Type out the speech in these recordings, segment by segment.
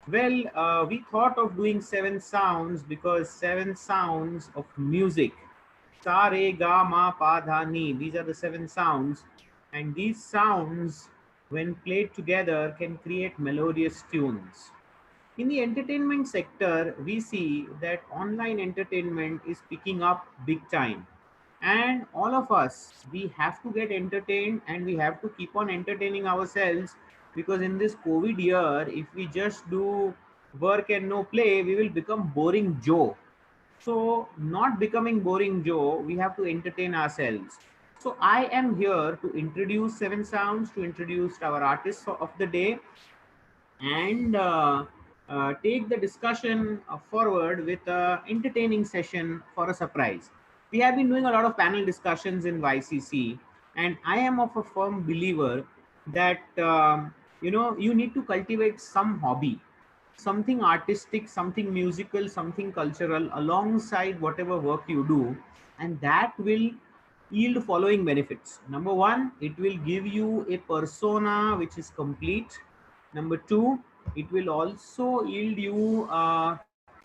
Well, we thought of doing seven sounds because seven sounds of music. Sa, re, ga, ma, pa, dha, ni. These are the seven sounds. And these sounds, when played together, can create melodious tunes. In the entertainment sector, we see that online entertainment is picking up big time. And all of us, we have to get entertained and we have to keep on entertaining ourselves, because in this COVID year, if we just do work and no play, we will become boring Joe. So, not becoming boring Joe, we have to entertain ourselves. So, I am here to introduce Seven Sounds, to introduce our artists of the day, and take the discussion forward with a entertaining session for a surprise. We have been doing a lot of panel discussions in YCC, and I am of a firm believer that you need to cultivate some hobby, something artistic, something musical, something cultural alongside whatever work you do, and that will yield following benefits. Number one, it will give you a persona which is complete. Number two, it will also yield you uh,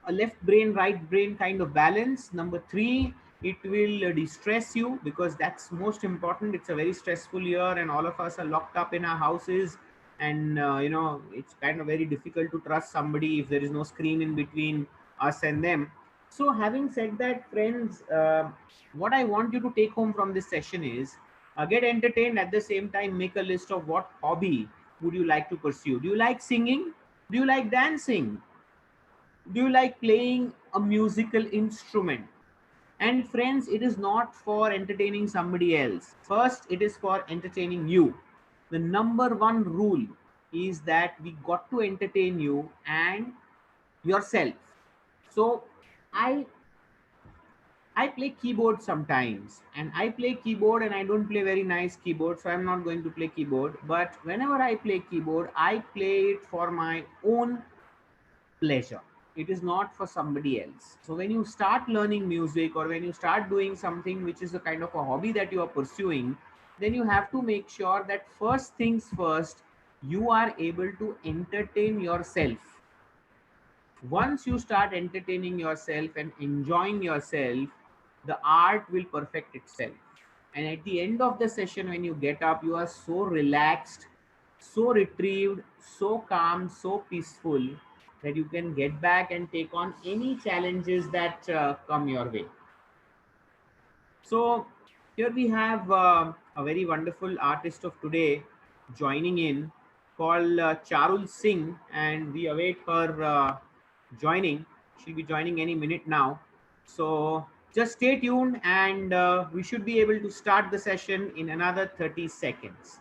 a left brain right brain kind of balance. Number three, it will distress you, because that's most important. It's a very stressful year and all of us are locked up in our houses, and it's kind of very difficult to trust somebody if there is no screen in between us and them. So having said that, friends, what I want you to take home from this session is, get entertained, at the same time make a list of what hobby would you like to pursue. Do you like singing? Do you like dancing? Do you like playing a musical instrument? And friends, it is not for entertaining somebody else. First, it is for entertaining you. The number one rule is that we got to entertain you and yourself. So, I I play keyboard sometimes, and I play keyboard and I don't play very nice keyboard, so I'm not going to play keyboard. But whenever I play keyboard, I play it for my own pleasure. It is not for somebody else. So when you start learning music, or when you start doing something which is a kind of a hobby that you are pursuing, then you have to make sure that first things first, you are able to entertain yourself. Once you start entertaining yourself and enjoying yourself, the art will perfect itself. And at the end of the session, when you get up, you are so relaxed, so retrieved, so calm, so peaceful, that you can get back and take on any challenges that come your way. So here we have a very wonderful artist of today joining in, called Charul Singh, and we await her joining. She'll be joining any minute now. So just stay tuned, and we should be able to start the session in another 30 seconds.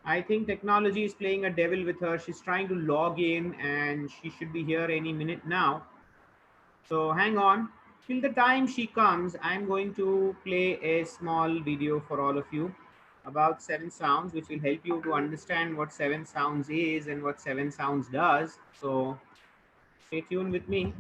I think technology is playing a devil with her. She's trying to log in and she should be here any minute now. So hang on. Till the time she comes, I'm going to play a small video for all of you about Seven Sounds, which will help you to understand what Seven Sounds is and what Seven Sounds does. So stay tuned with me.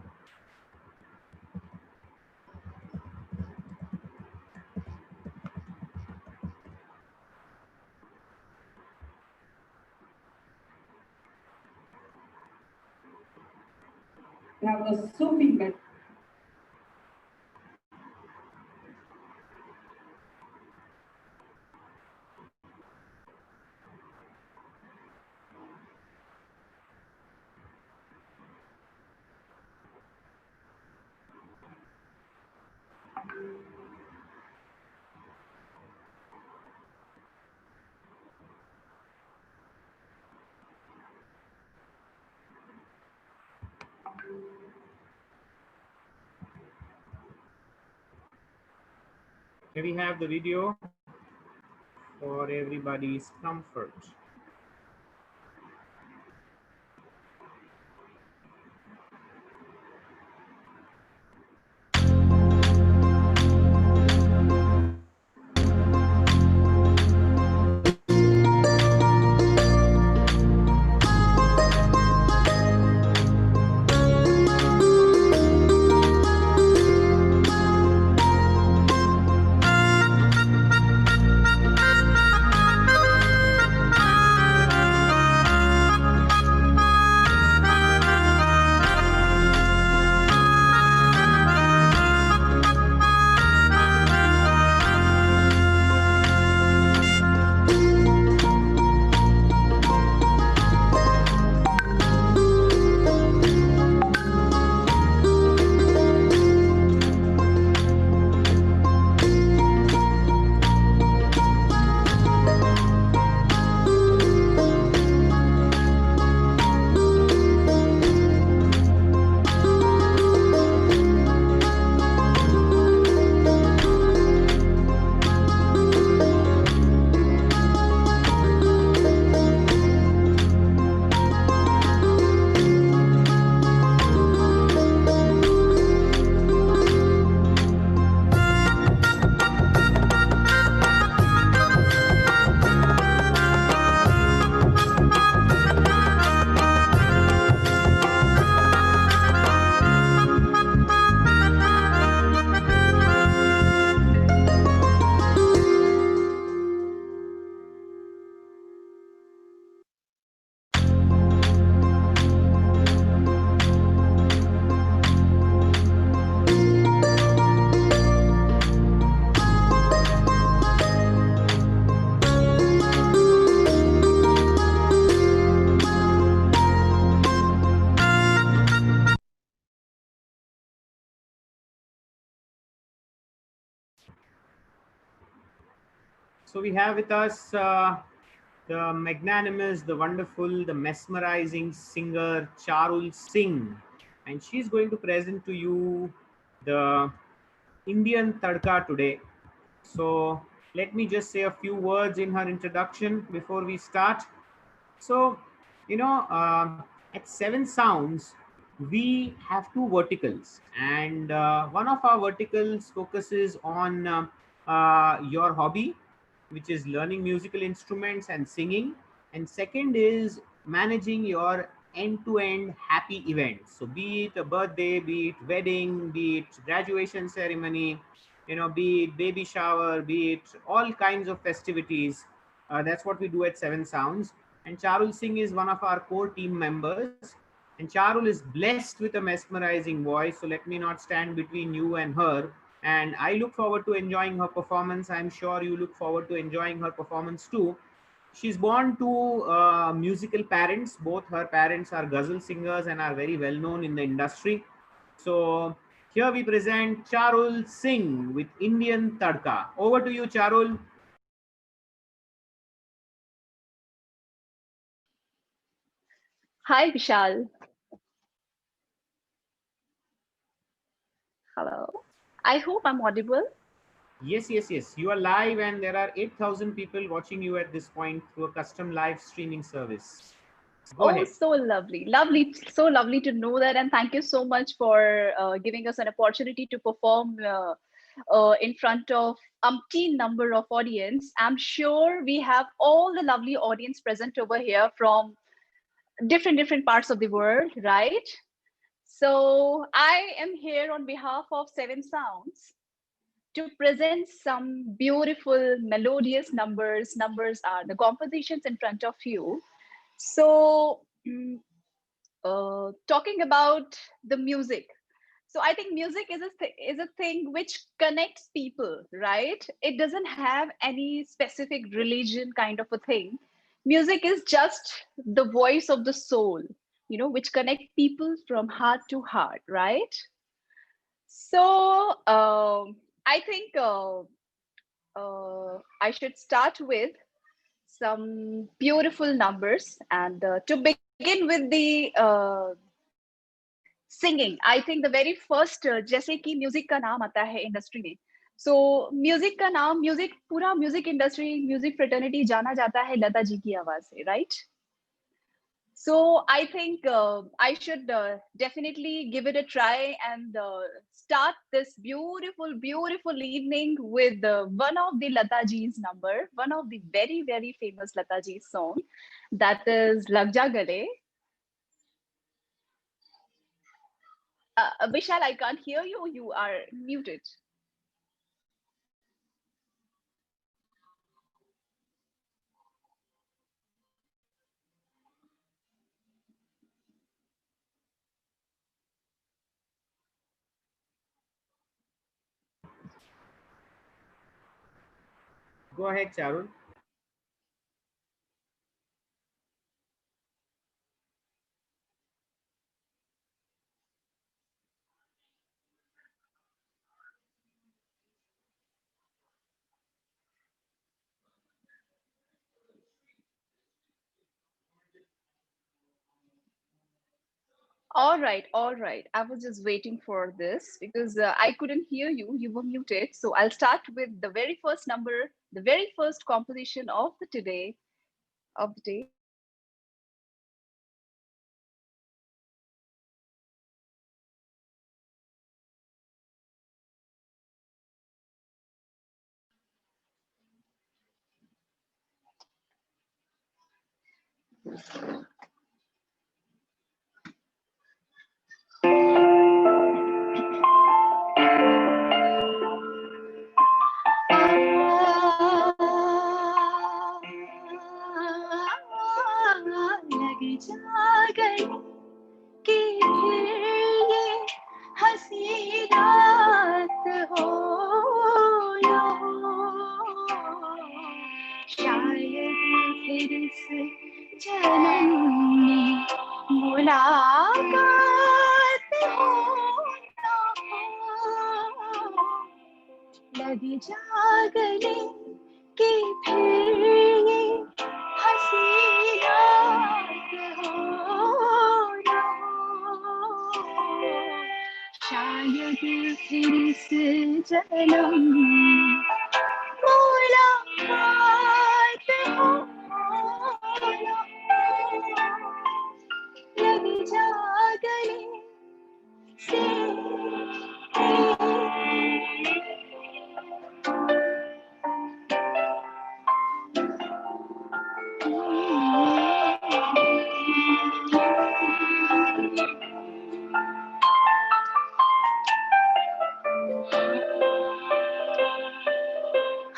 That was so feedback. Here we have the video for everybody's comfort. So we have with us the magnanimous, the wonderful, the mesmerizing singer Charul Singh, and she's going to present to you the Indian Tadka today. So let me just say a few words in her introduction before we start. So, you know, at Seven Sounds, we have two verticals, and one of our verticals focuses on your hobby, which is learning musical instruments and singing, and second is managing your end-to-end happy events. So, be it a birthday, be it wedding, be it graduation ceremony, be it baby shower, be it all kinds of festivities. That's what we do at Seven Sounds. And Charul Singh is one of our core team members. And Charul is blessed with a mesmerizing voice. So let me not stand between you and her. And I look forward to enjoying her performance. I'm sure you look forward to enjoying her performance too. She's born to musical parents. Both her parents are ghazal singers and are very well known in the industry. So here we present Charul Singh with Indian Tadka. Over to you, Charul. Hi, Vishal. Hello. I hope I'm audible. Yes, yes, yes. You are live, and there are 8,000 people watching you at this point through a custom live streaming service. Go Oh, ahead. so lovely. Lovely. So lovely to know that. And thank you so much for giving us an opportunity to perform in front of umpteen number of audience. I'm sure we have all the lovely audience present over here from different parts of the world, right? So I am here on behalf of Seven Sounds to present some beautiful melodious numbers. Numbers are the compositions in front of you. So talking about the music. So I think music is is a thing which connects people, right? It doesn't have any specific religion kind of a thing. Music is just the voice of the soul, which connect people from heart to heart, right? So I think I should start with some beautiful numbers. And to begin with the singing, I think the very first जैसे कि music का नाम आता है industry में, सो music का नाम, music, पूरा म्यूजिक इंडस्ट्री, म्यूजिक फ्रेटर्निटी जाना जाता है लता जी की आवाज से, right? So I think I should definitely give it a try and start this beautiful, beautiful evening with one of the Lata ji's number, one of the very, very famous Lata ji song, that is Lag Ja Gale. Vishal, I can't hear you. You are muted. Go ahead, Charul. All right, all right. I was just waiting for this because I couldn't hear you. You were muted. So I'll start with the very first number, the very first composition of the today, of the day. लग जा गई कि फिर ये हंसी रात हो ना हो, शायद फिर इस जन्म में मुलाकात हो ना हो, लग जा गले कि फिर ये हंसी रात हो ना हो, शायद फिर इस जन्म में मुलाकात हो ना हो, लग जा गले से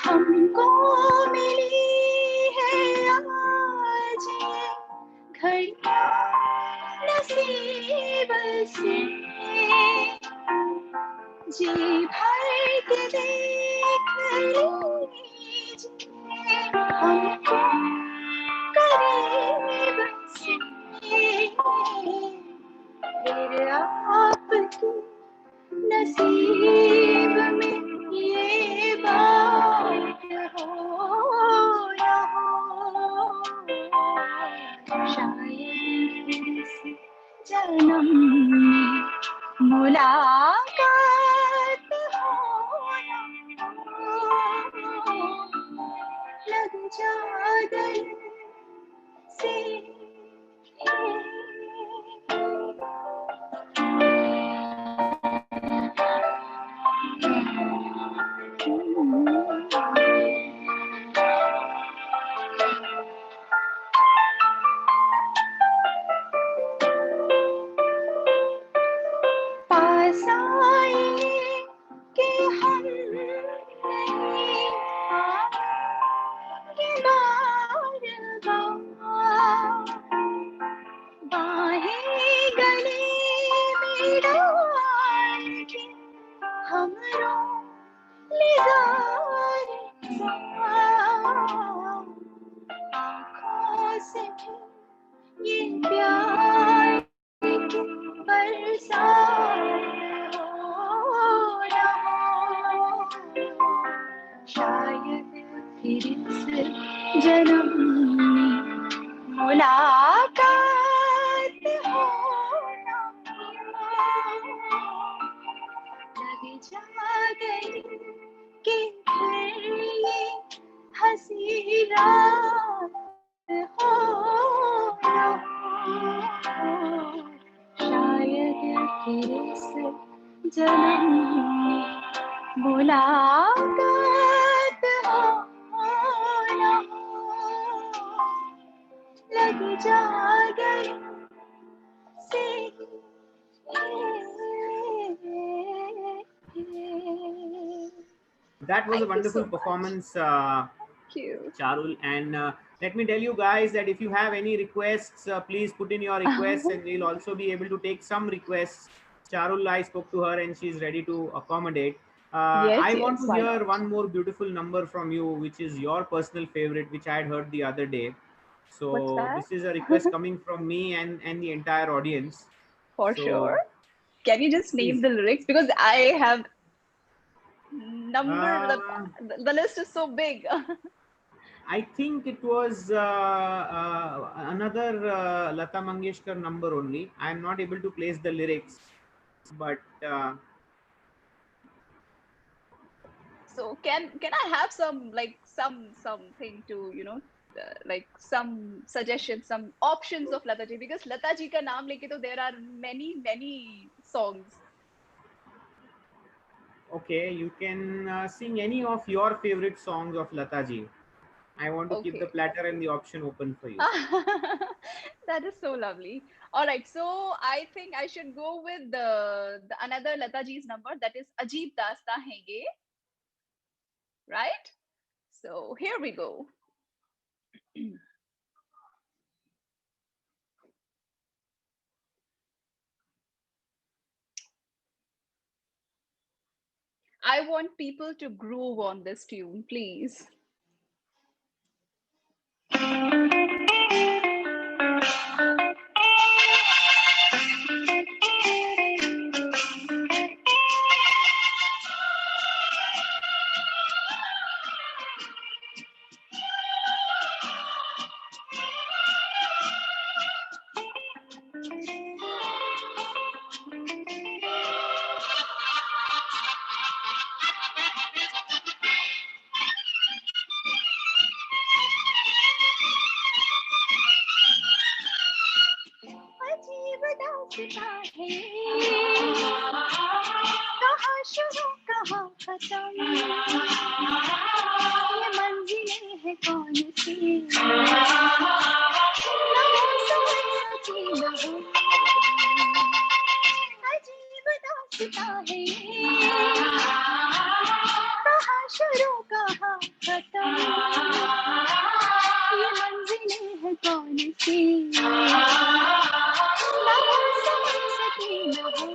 हमको मिली है आज ये घड़ियां नसीब से, जी भर के देख लीजिए हमको करीब से, फिर आपकी नसीब में ये बात हो या हो, शायद फिर इस जन्म में मुलाकात हो ना हो, लग जा गले से पास आए कि हम नहीं आएंगे बार-बार, बाहें गले में डाल के हमरो ले जार आँखों से ये प्यार की बरसात हो ना हो, शायद फिर इस जन्म में मुलाकात हो ना हो, लग जा गई कि फिर ये हंसी रात हो न हो, शायद फिर इस जन्म में मुलाकात हो न हो, लग जा गई से That was a Thank you so wonderful much. performance, Thank you. Charul. And let me tell you guys that if you have any requests, please put in your requests, and we'll also be able to take some requests. Charul, I spoke to her and she's ready to accommodate. Yes, I want yes, to why hear not? one more beautiful number from you, which is your personal favorite, which I had heard the other day. What's So that? this is a request coming from me and the entire audience. For sure. So Can you just name please. the lyrics? Because I have number, Uh, the list is so big. I think it was another Lata Mangeshkar number only. I am not able to place the lyrics, but So can I have some like something to like some suggestions, some options of Lata ji, because Lata ji ka naam leke to there are many songs. okay, you can sing any of your favorite songs of Lata ji. I want to keep the Okay. platter and the option open for you. That is so lovely. All right, so I think I should go with the another Lata ji's number, that is Ajeeb Dasta Henge, right? So here we go. I want people to groove on this tune, please. अजीब दास्तां है, कहाँ शुरू कहाँ खत्म, ये मंजिलें हैं कौन सी, ना हो समझ सकी न हो, अजीब दास्तां है, कहाँ शुरू कहाँ खत्म, ये मंजिलें हैं कौन सी, ना हो समझ सकी न हो.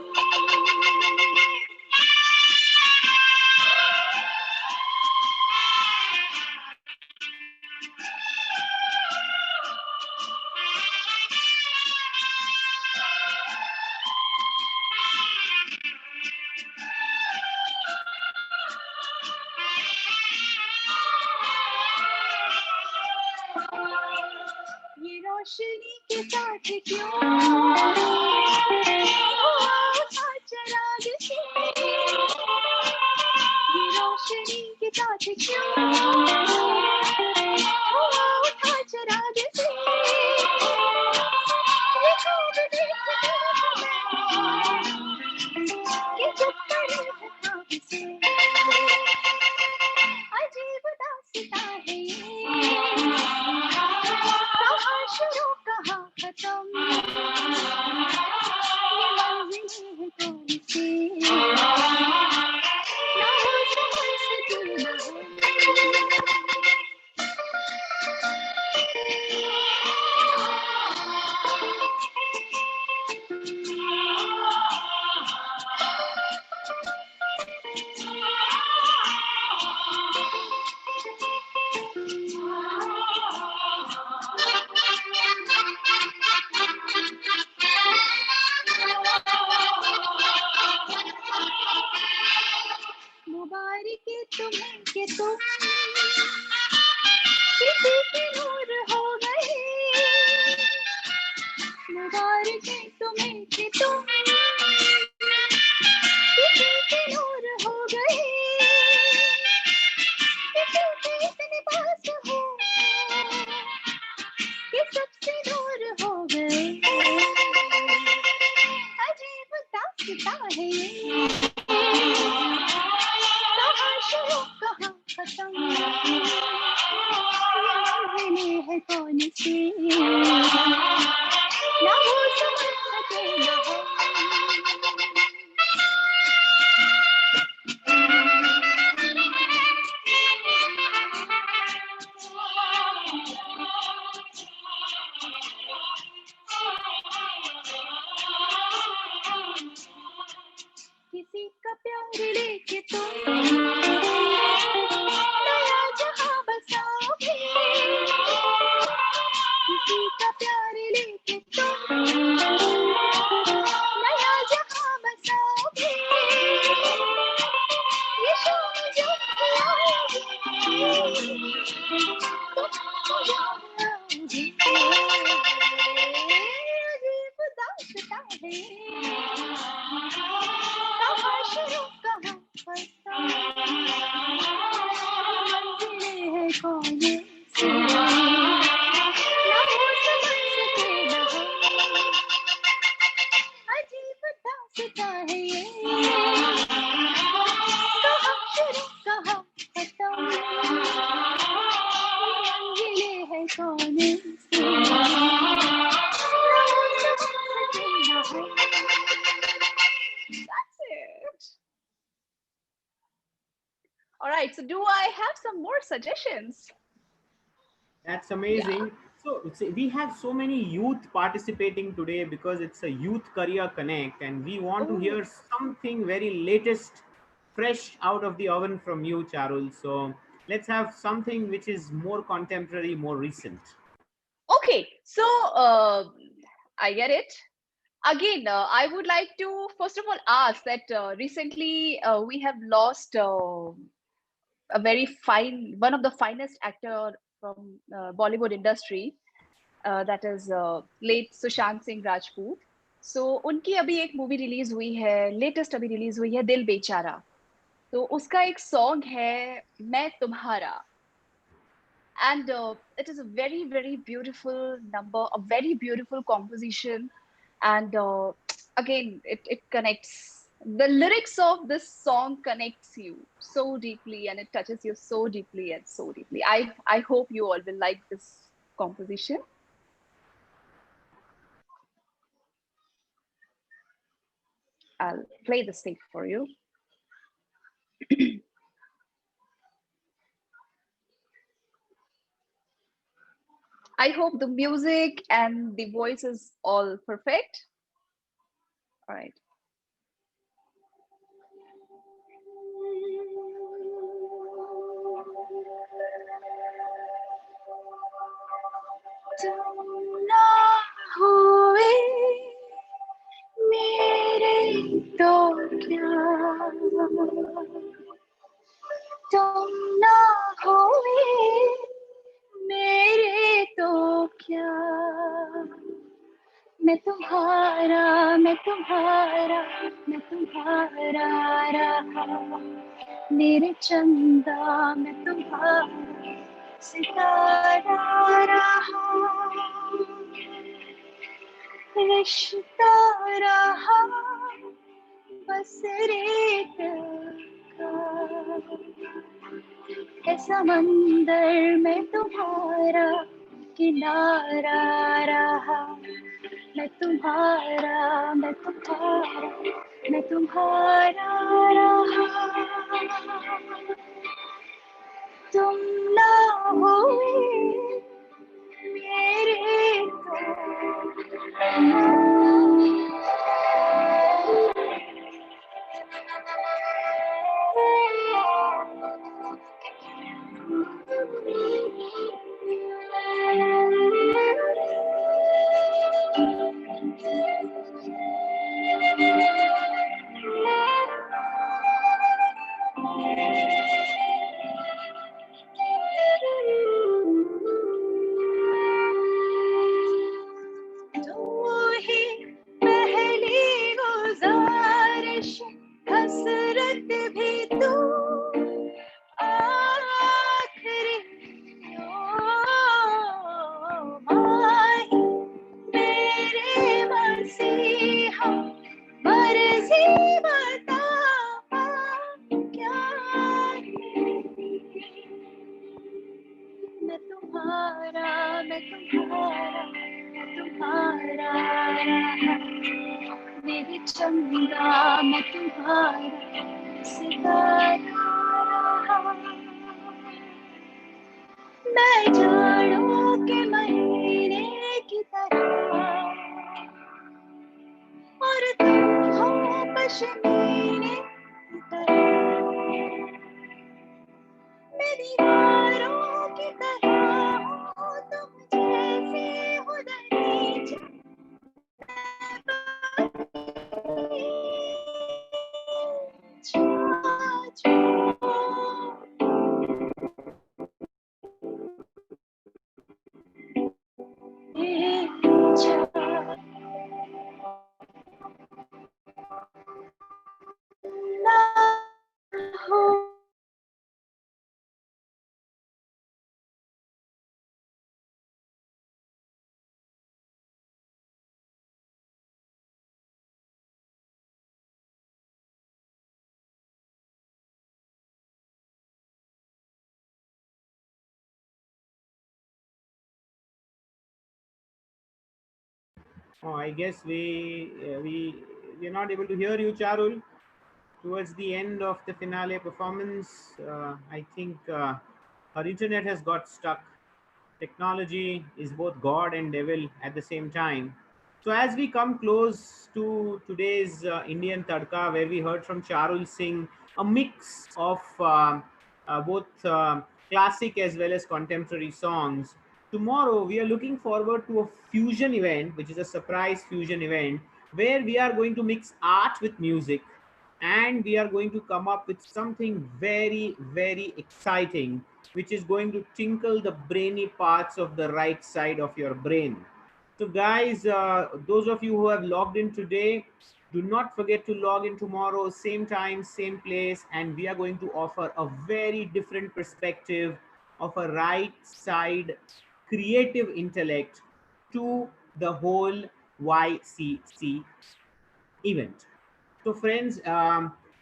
ये रोशनी के साथ क्यों हुआ था चराग से, ये रोशनी के साथ क्यों हुआ था चराग से, ये खूब देखती हूँ मैं कि चुप करे है खाब से, अजीब दास्तां है ये, कहाँ शुरू कहाँ खत्म, ये मंजिलें हैं कौन सी, ना हो समझ सकी न हो. मुबारक तुम्हें कि तुम किसी के नूर हो गए, मुबारक तुम्हें कि तुम किसी के नूर हो गए, All right. So, do I have some more suggestions? That's Yeah. amazing. So we have so many youth participating today because it's a youth career connect, and we want to Oh, hear something very latest, fresh out of the oven from you, Charul. So let's have something which is more contemporary, more recent. okay. So, I get it. Again, I would like to first of all ask that recently we have lost a very fine, one of the finest actor from Bollywood industry, that is late Sushant Singh Rajput. So उनकी अभी एक movie release हुई है, latest अभी release हुई है, दिल बेचारा. तो उसका एक सॉन्ग है मैं तुम्हारा. And it is a very very beautiful number, a very beautiful composition. And again, it connects, the lyrics of this song connects you so deeply, and it touches you so deeply and so deeply. I hope you all will like this composition. I'll play the tape for you. I hope the music and the voice is all perfect. All right. तुम ना हुए मेरे तो क्या, तुम ना हुए मेरे तो क्या, मैं तुम्हारा, मैं तुम्हारा, मैं तुम्हारा रहा, मेरे चंदा मैं तुम्हारा सितारा रहा, रिश्ता रहा बस रेत का, है समंदर में तुम्हारा किनारा रहा, मैं तुम्हारा, मैं तुम्हारा, मैं तुम्हारा रहा, तुम ना हुए मेरे तू ही पहली गुजारिश, हसरत भी तू आखिरी, ओ माही मेरे मसीहा, मर्जी बता क्या है, मैं तुम्हारा, मैं तुम्हारा, मैं तुम्हारा रहा, मेरी चंदा मैं तुम्हारा सितारा रहा, मैं जाड़ों के महीने की तरह और तुम हो पश्मीने की तरह, मैं दीवारों की तरह हूँ तुम जैसे हो दरीचा, Oh, I guess we're not able to hear you, Charul. towards the end of the finale performance, I think our internet has got stuck. Technology is both God and devil at the same time. So as we come close to today's Indian Tadka, where we heard from Charul Singh, a mix of both classic as well as contemporary songs. Tomorrow we are looking forward to a fusion event, which is a surprise fusion event, where we are going to mix art with music, and we are going to come up with something very, very exciting, which is going to tinkle the brainy parts of the right side of your brain. So, guys, those of you who have logged in today, do not forget to log in tomorrow, same time, same place, and we are going to offer a very different perspective of a right side creative intellect to the whole YCC event. So, friends,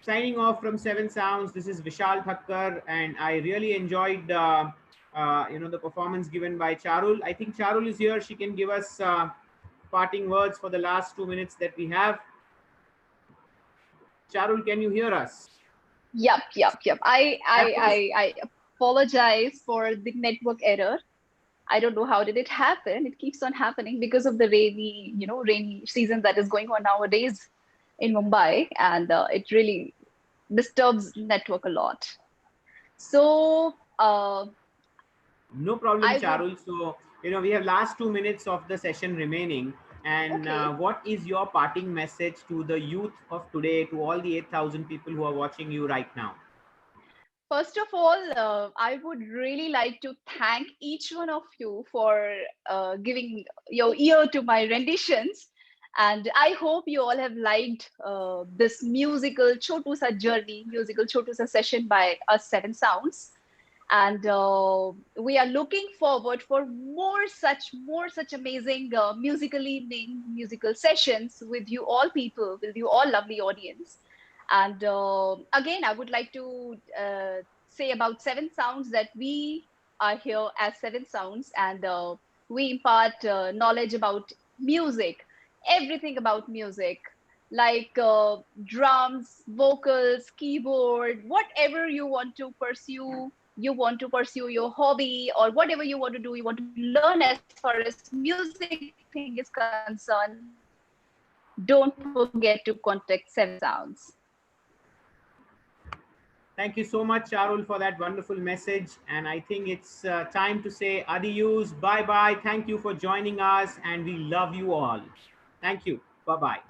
signing off from Seven Sounds. This is Vishal Thakkar, and I really enjoyed, the performance given by Charul. I think Charul is here. She can give us parting words for the last 2 minutes that we have. Charul, can you hear us? Yep. That was I apologize for the network error. I don't know how did it happen. It keeps on happening because of the rainy season that is going on nowadays in Mumbai, and it really disturbs network a lot. So no problem, I would Charul. So, we have last 2 minutes of the session remaining. And okay. what is your parting message to the youth of today, to all the 8,000 people who are watching you right now? First of all, I would really like to thank each one of you for giving your ear to my renditions. And I hope you all have liked this musical Chotusa journey, musical Chotusa session by us Seven Sounds. And we are looking forward for more such amazing musical evening, musical sessions with you all people, with you all lovely audience. And again, I would like to say about Seven Sounds that we are here as Seven Sounds, and we impart knowledge about music, everything about music, like drums, vocals, keyboard, whatever you want to pursue your hobby, or whatever you want to do, you want to learn as far as music thing is concerned, don't forget to contact Seven Sounds. Thank you so much, Charul, for that wonderful message. And I think it's time to say adios, bye bye. Thank you for joining us, and we love you all. Thank you. Bye bye.